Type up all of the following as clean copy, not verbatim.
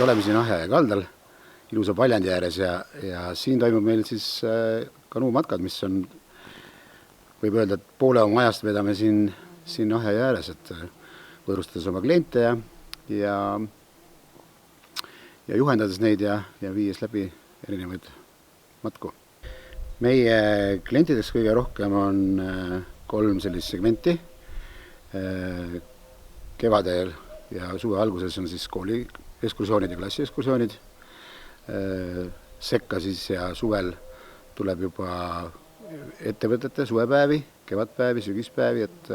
oleme siin Ahja kaldal, ilusa paljandi ääres ja siin toimub meil siis kanuumatkad, mis on, võib öelda, et poole oma ajast vedame siin Ahja ääres, et võõrustades oma kliente ja juhendades neid ja viies läbi erinevaid matku. Meie klientideks kõige rohkem on 3 sellist segmenti. Kevadel ja suve alguses on siis kooli ekskursioonid ja klassiekskursioonid. Sekka siis ja suvel tuleb juba ettevõtete suvepäevi, kevadpäevi, sügispäevi, et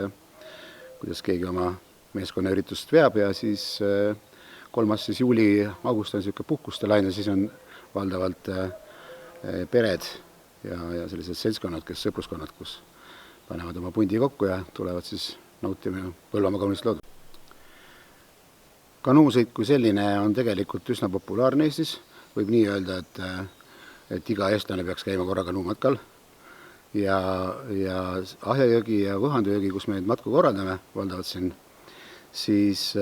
kuidas keegi oma meeskonnaüritust veab ja siis 3. siis juuli-august on niisugune puhkuste laine, siis on valdavalt pered ja sellised seltskonnad, kes sõpruskonnad, kus panevad oma pundi kokku ja tulevad siis nautima Põlvamaa kaunist loodu. Kanuusõit kui selline on tegelikult üsna populaarne Eestis. Võib nii öelda, et iga eestlane peaks käima korra kanuumatkal. Ja Ahjajõgi ja Võhandujõgi, kus me neid matku korraldame, valdavalt siin, siis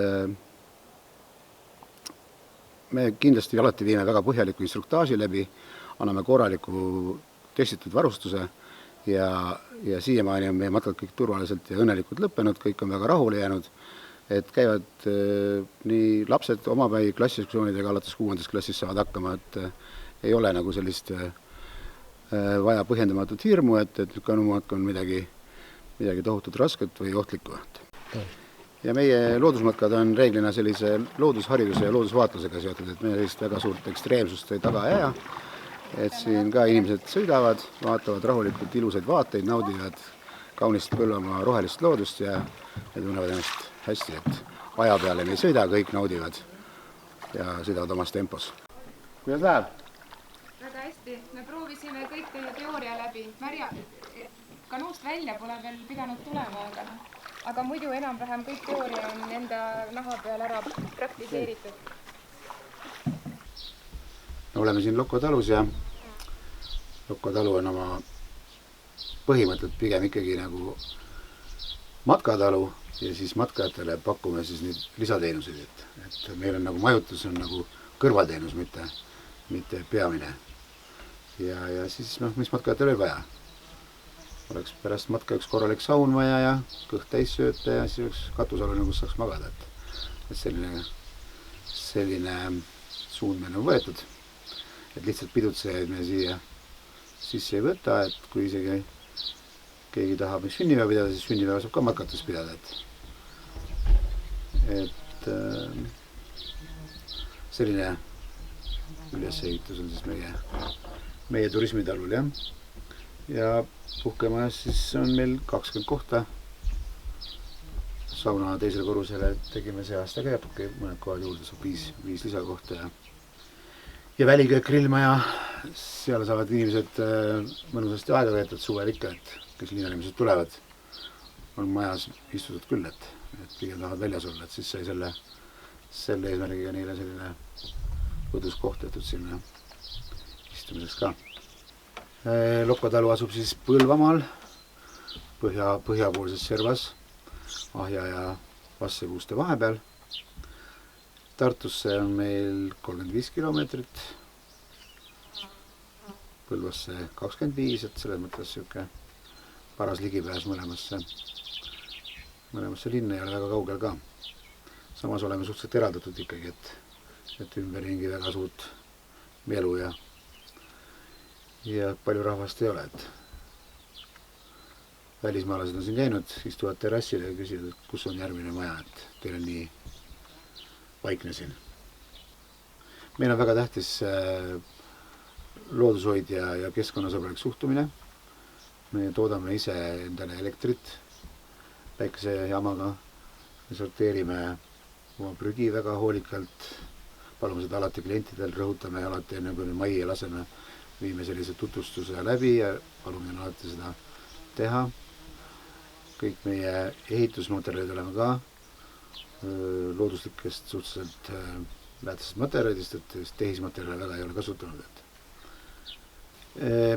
me kindlasti alati viime väga põhjaliku instruktaaži läbi, anname korraliku testitud varustuse ja siiamaani on meie matkad kõik turvaliselt ja õnnelikult lõppenud, kõik on väga rahule jäänud, et käivad nii lapsed omapäi klassiekskursioonidega alates 6. klassis saavad hakkama, et ei ole nagu sellist vaja põhjendamatut hirmu, et kanuumatk on midagi tohutut rasket või ohtlikku. Ja meie loodusmatkad on reeglina sellise loodushariduse ja loodusvaatlusega seotud, et meie sellist väga suurt ekstreemsust ei taga jää. Et siin ka inimesed sõidavad, vaatavad rahulikult ilusaid vaateid, naudivad kaunist Põlvamaa rohelist loodust ja tunnevad ennast hästi, et aja peale me ei sõida, kõik naudivad ja sõidavad omas tempos. Kuidas läheb? Väga hästi. Me proovisime kõik teie teooria läbi. Märja, kanuust välja pole veel pidanud tulema, aga muidu enam-vähem kõik teooria on enda naha peal ära praktiseeritud. Oleme siin Lokko talus ja Lokko talu on oma põhimõttelt pigem ikkagi nagu matkatalu ja siis matkajatele pakume siis neid lisateenuseid, et meil on nagu majutus on nagu kõrvalteenus, mitte peamine. Ja siis mis matkajatele vaja? Oleks pärast matka üks korralik saun vaja ja kõht täis sööta ja siis üks katusalune, kus saaks magada, et selline suund meil on võetud. Et lihtsalt pidutsejaid me siia sisse ei võta, et kui isegi keegi tahab sünnipäeva pidada, siis sünnipäeva saab ka matkates pidada. Et selline ülesehitus on siis meie turismitalul, jah. Ja puhkemajas siis on meil 20 kohta. Sauna teisele korrusele tegime see aasta ka jäpuke, mõned kohad juurde saab 5 lisakohta ja väliköök grillmaja, seal saavad inimesed mõnusasti aega veetud suvel ikka, et kes linnainimesed tulevad, on majas istutud küll, et pigem tahavad väljas olla, et siis sai selle eesmärgiga neile selline võdus koht tehtud sinna istumiseks ka. Lokko talu asub siis Põlvamaal, põhjapoolses servas, Ahja ja Vassepuuste vahepeal. Tartusse on meil 35 kilomeetrit, Põlvasse 25, et selles mõttes siuke paras ligipääs mõlemasse linna ei ole väga kaugel ka. Samas oleme suhteliselt eraldatud ikkagi, et ümberringi väga suurt melu ja palju rahvast ei ole, et välismaalased on siin käinud, istuvad terrassile ja küsivad, kus on järgmine maja, et teil on nii vaikne siin. Meil on väga tähtis loodushoid ja keskkonnasõbralik suhtumine. Me toodame ise endale elektrit päikesejaamaga. Me sorteerime oma prügi väga hoolikalt. Palume seda alati klientidel, rõhutame alati enne kui majja laseme. Viime sellise tutvustuse läbi ja palume alati seda teha. Kõik meie ehitusmaterjalid oleme ka looduslikest suhteliselt väärtusest materjalidest, et tehismaterjale väga ei ole kasutanud.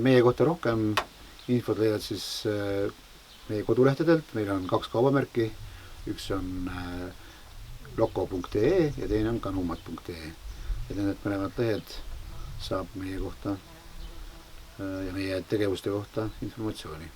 Meie kohta rohkem infot leiavad siis meie kodulehtedelt, meil on 2 kaubamärki, üks on lokko.ee ja teine on kanuumat.ee. ja need mõlemad lehed saab meie kohta ja meie tegevuste kohta informatsiooni.